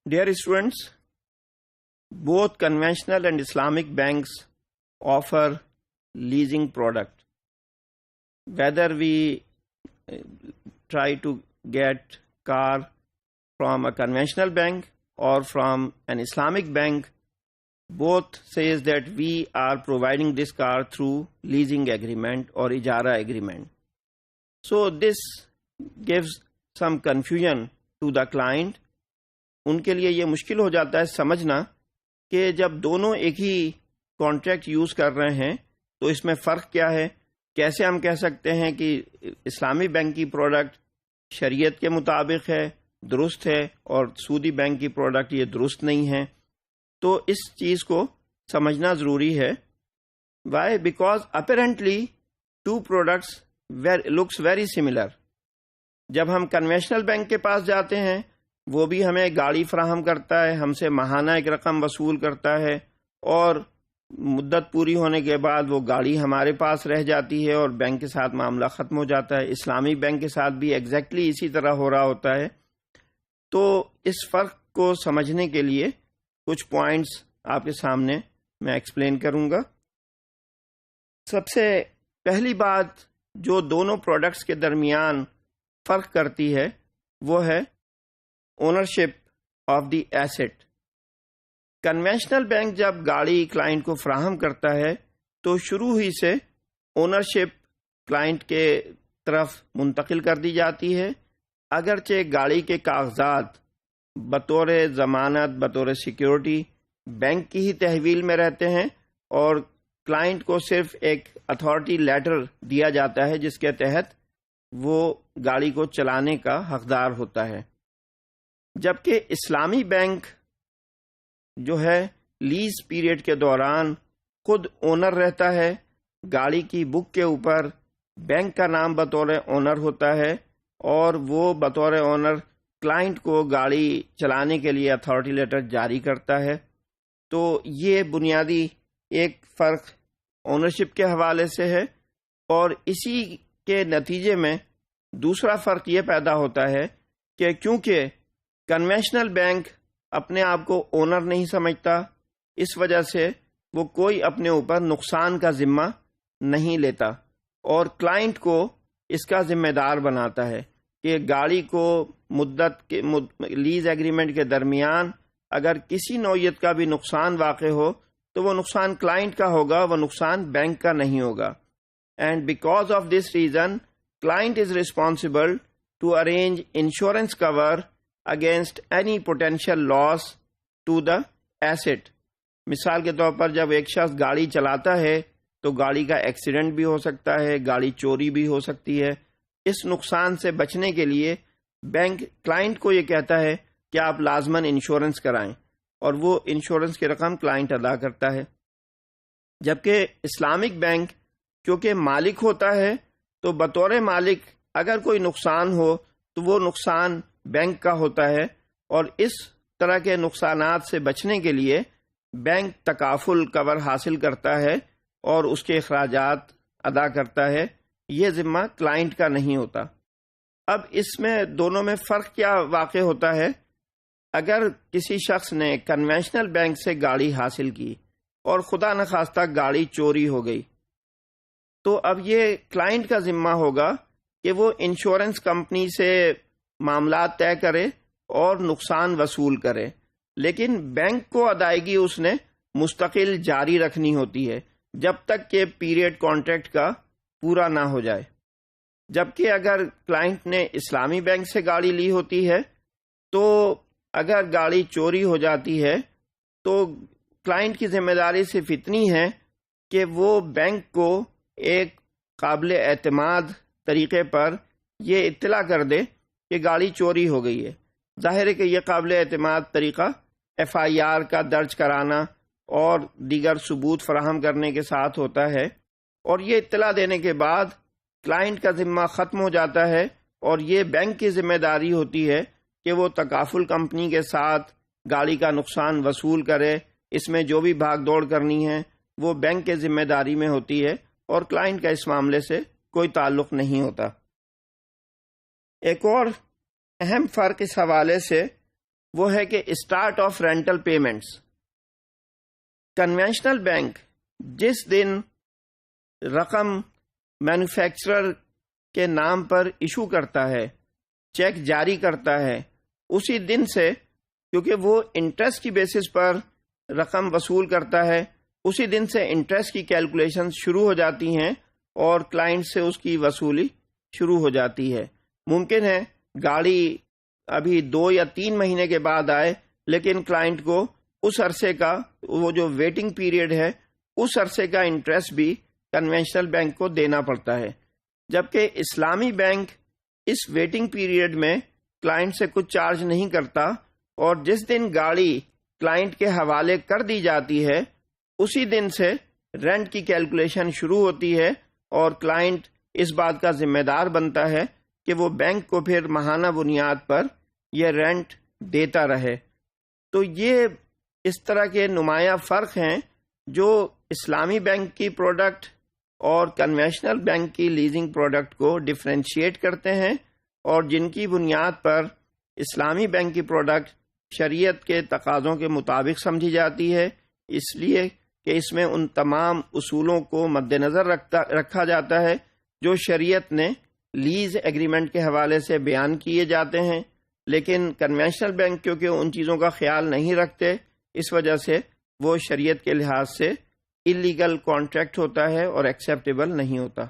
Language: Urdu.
Dear students, both conventional and Islamic banks offer leasing product. Whether we try to get car from a conventional bank or from an Islamic bank, both says that we are providing this car through leasing agreement or Ijarah agreement. So this gives some confusion to the client. ان کے لیے یہ مشکل ہو جاتا ہے سمجھنا کہ جب دونوں ایک ہی کانٹریکٹ یوز کر رہے ہیں تو اس میں فرق کیا ہے. کیسے ہم کہہ سکتے ہیں کہ اسلامی بینک کی پروڈکٹ شریعت کے مطابق ہے، درست ہے، اور سودی بینک کی پروڈکٹ یہ درست نہیں ہے. تو اس چیز کو سمجھنا ضروری ہے. Why? Because apparently two products looks very similar. جب ہم کنونشنل بینک کے پاس جاتے ہیں وہ بھی ہمیں گاڑی فراہم کرتا ہے، ہم سے ماہانہ ایک رقم وصول کرتا ہے، اور مدت پوری ہونے کے بعد وہ گاڑی ہمارے پاس رہ جاتی ہے اور بینک کے ساتھ معاملہ ختم ہو جاتا ہے. اسلامی بینک کے ساتھ بھی ایگزیکٹلی اسی طرح ہو رہا ہوتا ہے. تو اس فرق کو سمجھنے کے لیے کچھ پوائنٹس آپ کے سامنے میں ایکسپلین کروں گا. سب سے پہلی بات جو دونوں پروڈکٹس کے درمیان فرق کرتی ہے وہ ہے ownership of the asset. Conventional bank جب گاڑی کلائنٹ کو فراہم کرتا ہے تو شروع ہی سے اونرشپ کلائنٹ کے طرف منتقل کر دی جاتی ہے، اگرچہ گاڑی کے کاغذات بطور ضمانت، بطور سیکیورٹی بینک کی ہی تحویل میں رہتے ہیں، اور کلائنٹ کو صرف ایک اتھارٹی لیٹر دیا جاتا ہے جس کے تحت وہ گاڑی کو چلانے کا حقدار ہوتا ہے. جبکہ اسلامی بینک جو ہے لیز پیریڈ کے دوران خود اونر رہتا ہے. گاڑی کی بک کے اوپر بینک کا نام بطور اونر ہوتا ہے، اور وہ بطور اونر کلائنٹ کو گاڑی چلانے کے لیے اتھارٹی لیٹر جاری کرتا ہے. تو یہ بنیادی ایک فرق اونرشپ کے حوالے سے ہے. اور اسی کے نتیجے میں دوسرا فرق یہ پیدا ہوتا ہے کہ کیونکہ کنونشنل بینک اپنے آپ کو اونر نہیں سمجھتا، اس وجہ سے وہ کوئی اپنے اوپر نقصان کا ذمہ نہیں لیتا، اور کلائنٹ کو اس کا ذمہ دار بناتا ہے کہ گاڑی کو مدت کے لیز ایگریمنٹ کے درمیان اگر کسی نوعیت کا بھی نقصان واقع ہو تو وہ نقصان کلائنٹ کا ہوگا، وہ نقصان بینک کا نہیں ہوگا. And because of this reason client is responsible to arrange insurance cover against any potential loss to the asset. مثال کے طور پر جب ایک شخص گاڑی چلاتا ہے تو گاڑی کا ایکسیڈنٹ بھی ہو سکتا ہے، گاڑی چوری بھی ہو سکتی ہے. اس نقصان سے بچنے کے لیے بینک کلائنٹ کو یہ کہتا ہے کہ آپ لازماً انشورنس کرائیں، اور وہ انشورنس کی رقم کلائنٹ ادا کرتا ہے. جبکہ اسلامک بینک کیونکہ مالک ہوتا ہے تو بطور مالک اگر کوئی نقصان ہو تو وہ نقصان بینک کا ہوتا ہے، اور اس طرح کے نقصانات سے بچنے کے لیے بینک تکافل کور حاصل کرتا ہے اور اس کے اخراجات ادا کرتا ہے. یہ ذمہ کلائنٹ کا نہیں ہوتا. اب اس میں دونوں میں فرق کیا واقع ہوتا ہے؟ اگر کسی شخص نے کنونشنل بینک سے گاڑی حاصل کی اور خدا نخواستہ گاڑی چوری ہو گئی، تو اب یہ کلائنٹ کا ذمہ ہوگا کہ وہ انشورنس کمپنی سے معاملات طے کرے اور نقصان وصول کرے. لیکن بینک کو ادائیگی اس نے مستقل جاری رکھنی ہوتی ہے جب تک کہ پیریڈ کانٹریکٹ کا پورا نہ ہو جائے. جبکہ اگر کلائنٹ نے اسلامی بینک سے گاڑی لی ہوتی ہے تو اگر گاڑی چوری ہو جاتی ہے تو کلائنٹ کی ذمہ داری صرف اتنی ہے کہ وہ بینک کو ایک قابل اعتماد طریقے پر یہ اطلاع کر دے کہ گاڑی چوری ہو گئی ہے. ظاہر ہے کہ یہ قابل اعتماد طریقہ FIR کا درج کرانا اور دیگر ثبوت فراہم کرنے کے ساتھ ہوتا ہے، اور یہ اطلاع دینے کے بعد کلائنٹ کا ذمہ ختم ہو جاتا ہے، اور یہ بینک کی ذمہ داری ہوتی ہے کہ وہ تکافل کمپنی کے ساتھ گاڑی کا نقصان وصول کرے. اس میں جو بھی بھاگ دوڑ کرنی ہے وہ بینک کے ذمہ داری میں ہوتی ہے، اور کلائنٹ کا اس معاملے سے کوئی تعلق نہیں ہوتا. ایک اور اہم فرق اس حوالے سے وہ ہے کہ start of rental payments. Conventional bank جس دن رقم مینوفیکچرر کے نام پر ایشو کرتا ہے، چیک جاری کرتا ہے، اسی دن سے، کیونکہ وہ انٹرسٹ کی بیسس پر رقم وصول کرتا ہے، اسی دن سے انٹرسٹ کی کیلکولیشن شروع ہو جاتی ہیں اور کلائنٹ سے اس کی وصولی شروع ہو جاتی ہے. ممکن ہے گاڑی ابھی 2 یا 3 مہینے کے بعد آئے، لیکن کلائنٹ کو اس عرصے کا، وہ جو ویٹنگ پیریڈ ہے، اس عرصے کا انٹرسٹ بھی کنونشنل بینک کو دینا پڑتا ہے. جبکہ اسلامی بینک اس ویٹنگ پیریڈ میں کلائنٹ سے کچھ چارج نہیں کرتا، اور جس دن گاڑی کلائنٹ کے حوالے کر دی جاتی ہے اسی دن سے رینٹ کی کیلکولیشن شروع ہوتی ہے، اور کلائنٹ اس بات کا ذمہ دار بنتا ہے کہ وہ بینک کو پھر ماہانہ بنیاد پر یہ رینٹ دیتا رہے. تو یہ اس طرح کے نمایاں فرق ہیں جو اسلامی بینک کی پروڈکٹ اور کنونشنل بینک کی لیزنگ پروڈکٹ کو ڈفرینشیٹ کرتے ہیں، اور جن کی بنیاد پر اسلامی بینک کی پروڈکٹ شریعت کے تقاضوں کے مطابق سمجھی جاتی ہے، اس لیے کہ اس میں ان تمام اصولوں کو مد نظر رکھا جاتا ہے جو شریعت نے لیز ایگریمنٹ کے حوالے سے بیان کیے جاتے ہیں. لیکن کنونشنل بینک کیونکہ ان چیزوں کا خیال نہیں رکھتے، اس وجہ سے وہ شریعت کے لحاظ سے اللیگل کانٹریکٹ ہوتا ہے اور ایکسیپٹیبل نہیں ہوتا.